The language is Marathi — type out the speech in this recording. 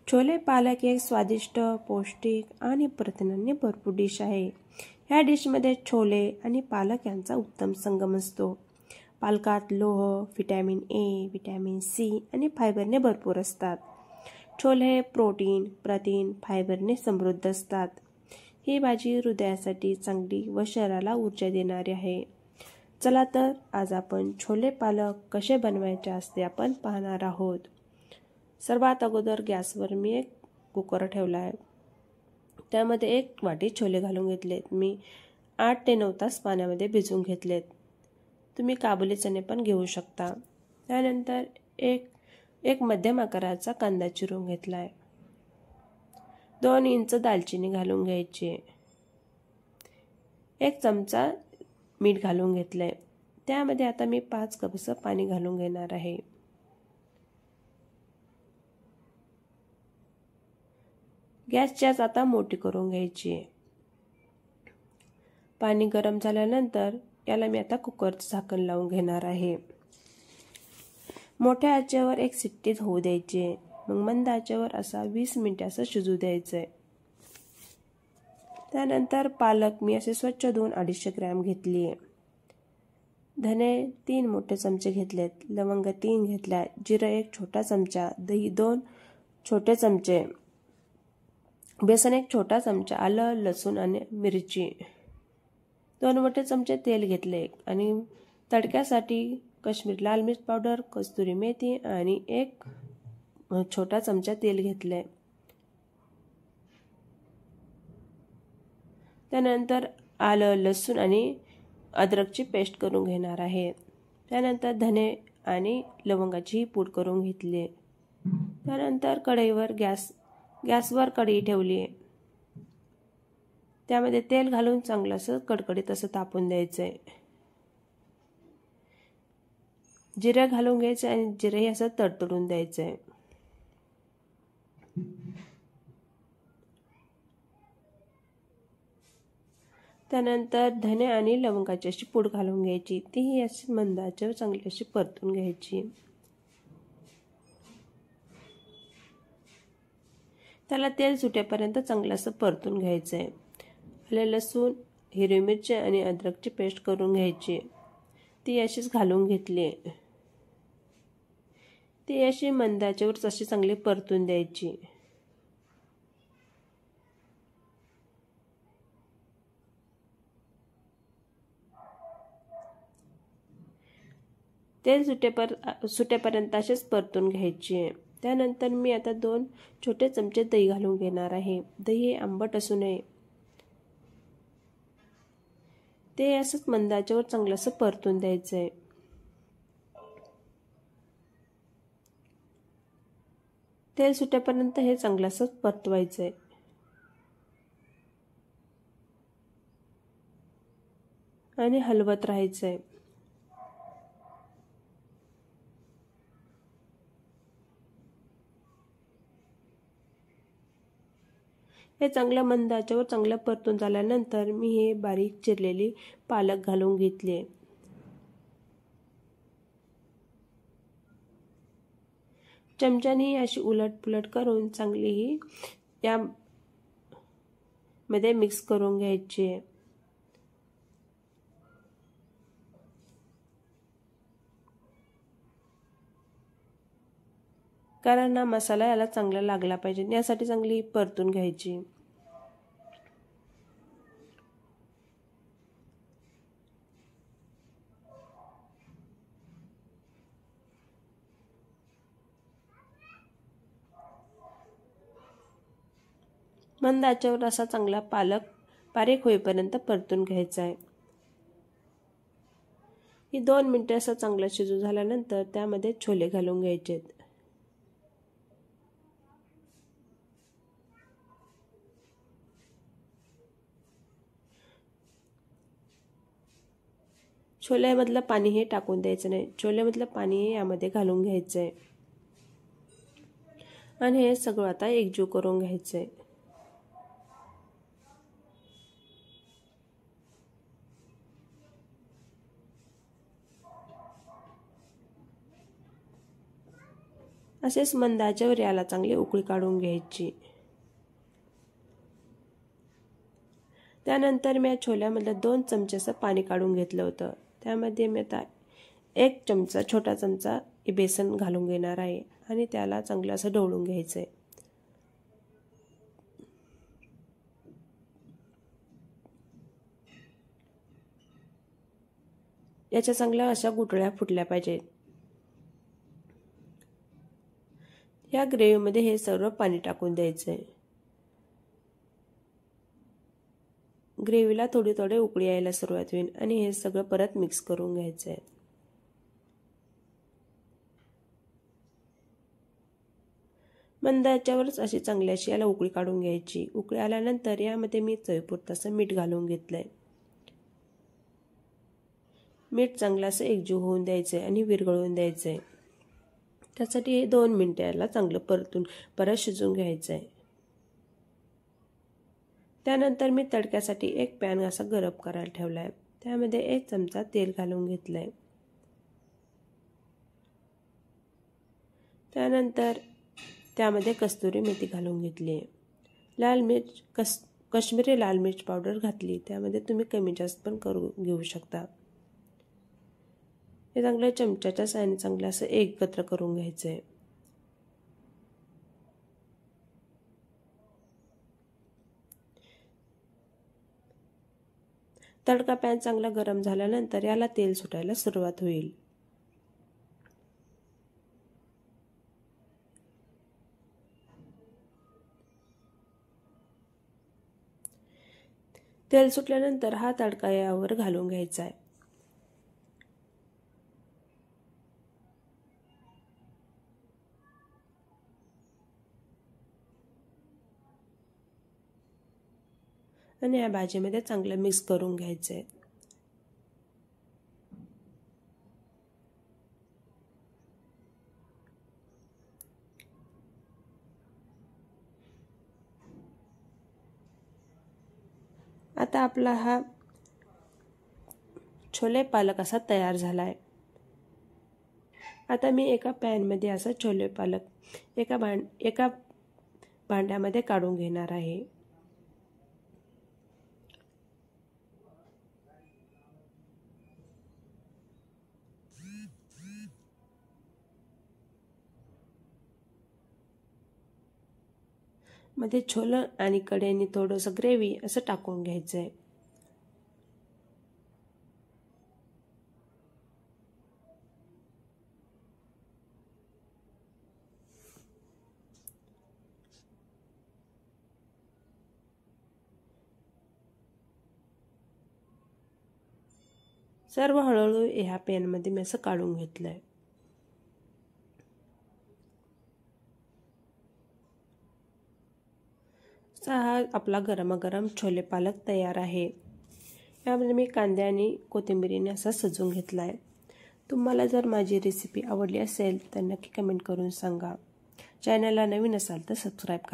छोले पालक एक स्वादिष्ट, पौष्टिक आणि प्रथिनांनी भरपूर डिश आहे. ह्या डिशमध्ये छोले आणि पालक यांचा उत्तम संगम असतो. पालकात लोह, व्हिटॅमिन ए, व्हिटॅमिन सी आणि फायबरने भरपूर असतात. छोले हे प्रोटीन, प्रथिन, फायबरने समृद्ध असतात. ही भाजी हृदयासाठी चांगली व शरीराला ऊर्जा देणारी आहे. चला तर आज आपण छोले पालक कसे बनवायचे असते आपण पाहणार आहोत. सर्वात अगोदर गॅसवर मी एक कुकर ठेवला आहे. त्यामध्ये 1 वाटी छोले घालून घेतलेत. मी 8 ते 9 तास पाण्यामध्ये भिजवून घेतलेत. तुम्ही काबुली चणे पण घेऊ शकता. त्यानंतर एक मध्यम आकाराचा कांदा चिरून घेतला आहे. 2 इंच दालचिनी घालून घ्यायची. 1 चमचा मीठ घालून घेतलंय. त्यामध्ये आता मी 5 कपचं पाणी घालून घेणार आहे. गॅसची आच आता मोठी करून घ्यायची. पाणी गरम झाल्यानंतर याला मी आता कुकरचं झाकण लावून घेणार आहे. मोठ्या आचेवर 1 शिट्टी होऊ द्यायची. मग मंद आचेवर असा 20 मिनिटे असं शिजू द्यायचंय. त्यानंतर पालक मी असे स्वच्छ धुवून 250 ग्रॅम घेतली. धने 3 मोठे चमचे घेतलेत. लवंग 3 घेतल्या. जिरं 1 छोटा चमचा. दही 2 छोटे चमचे. बेसन 1 छोटा चमचा. आलं, लसूण आणि मिरची 2 मोठे चमचे तेल घेतले आणि तडक्यासाठी काश्मीरी लाल मिर्च पावडर, कस्तुरी मेथी आणि 1 छोटा चमचा तेल घेतले. त्यानंतर आलं, लसूण आणि अद्रकची पेस्ट करून घेणार आहे. त्यानंतर धने आणि लवंगाची पूड करून घेतली. त्यानंतर कढईवर गॅसवर कढई ठेवली. त्यामध्ये तेल घालून चांगलं असं कडकडीत असं तापून द्यायचंय. जिरे घालून घ्यायचे आणि जिरेही असं तडतडून द्यायचंय. त्यानंतर धने आणि लवंगाची अशी पूड घालून घ्यायची. तीही अशी मंद आचेवर चांगली अशी परतून घ्यायची. त्याला तेल सुटेपर्यंत चांगलं असं परतून घ्यायचंय. आलं, लसूण, हिरवी मिरची आणि अद्रकची पेस्ट करून घ्यायची. ती अशीच घालून घेतली. ती अशी मंद आचेवर अशी चांगली परतून द्यायची. तेल सुटेपर्यंत असेच परतून घ्यायची. त्यानंतर मी आता 2 छोटे चमचे दही घालून घेणार आहे. दही आंबट असू नये. ते असंच मंद आचेवर चांगलं असं परतून द्यायचंय. तेल सुटेपर्यंत हे चांगलं असं परतवायचंय. आणि हलवत राहायचंय. हे चांगलं मंद आचेवर चांगलं परतून झाल्यानंतर मी हे बारीक चिरलेली पालक घालून घेतले. चमच्याने अशी उलटपुलट करून चांगली ही यामध्ये मिक्स करून घ्यायची. कारण हा मसाला याला चांगला लागला पाहिजे यासाठी चांगली परतून घ्यायची. मंद आचेवर असा चांगला पालक बारीक होईपर्यंत परतून घ्यायचा आहे. ही 2 मिनिटे असं चांगलं शिजू झाल्यानंतर त्यामध्ये छोले घालून घ्यायचे. छोल्यामधलं पाणी हे टाकून द्यायचं नाही. छोल्यामधलं पाणी हे यामध्ये घालून घ्यायचं आहे आणि हे सगळं आता एकजीव करून घ्यायचं आहे. असेच मंद आचेवर याला चांगली उकळी काढून घ्यायची। त्यानंतर मी छोल्यामधलं 2 चमचे असं पाणी काढून घेतलं होतं। त्यामध्ये मी आता 1 चमचा छोटा चमचा बेसन घालून घेणार आहे आणि त्याला चांगलं असं ढवळून घ्यायचं आहे। याच्या चांगल्या अशा गुठळ्या फुटल्या पाहिजेत। या ग्रेव्हीमध्ये हे सर्व पाणी टाकून द्यायचं आहे। ग्रेव्हीला थोडी थोडी उकळी यायला सुरुवात होईल आणि हे सगळं परत मिक्स करून घ्यायचं आहे। मंद आचेवरच अशी चांगली अशी याला उकळी काढून घ्यायची। उकळी आल्यानंतर यामध्ये मी चवीपुरतं असं मीठ घालून घेतलंय। मीठ चांगलं असं एकजीव होऊन द्यायचं आहे आणि विरघळून द्यायचं आहे। त्यासाठी हे 2 मिनिटं याला चांगलं परत शिजवून घ्यायचं आहे। त्यानंतर मी तडक्यासाठी एक पॅन असा गरम करायला ठेवलाय। त्यामध्ये 1 चमचा तेल घालून घेतलंय। त्यानंतर त्यामध्ये कस्तुरी मेथी घालून घेतली आहे। काश्मीरी लाल मिर्च पावडर घातली। त्यामध्ये तुम्ही कमी जास्त पण करून घेऊ शकता। हे चांगलं चमच्याच्या साहाय्याने चांगलं असं एकत्र करून घ्यायचं आहे। तडका पॅन चांगला गरम झाल्यानंतर याला तेल सुटायला सुरुवात होईल। तेल सुटल्यानंतर हा तडका यावर घालून घ्यायचा आहे। आणि या भाजीमध्ये चांगलं मिक्स करून घ्यायचं आहे। आता आपला हा छोले पालक असा तयार झालाय। आता मी एका पॅनमध्ये असा छोले पालक एका भांड्यामध्ये काढून घेणार आहे। मध्ये छोलं आणि कढईने थोडंसं ग्रेव्ही असं टाकून घ्यायचं आहे। सर्व हळूहळू ह्या पॅनमध्ये मी असं काढून घेतलंय। हा आपला गरमागरम छोले पालक तयार आहे। यामध्ये मी कांदे आणि कोथिंबीरीने असा सजवून घेतलाय। तुम्हाला जर माझी रेसिपी आवडली असेल तर नक्की कमेंट करून सांगा। चॅनलला नवीन असाल तर सबस्क्राईब करा।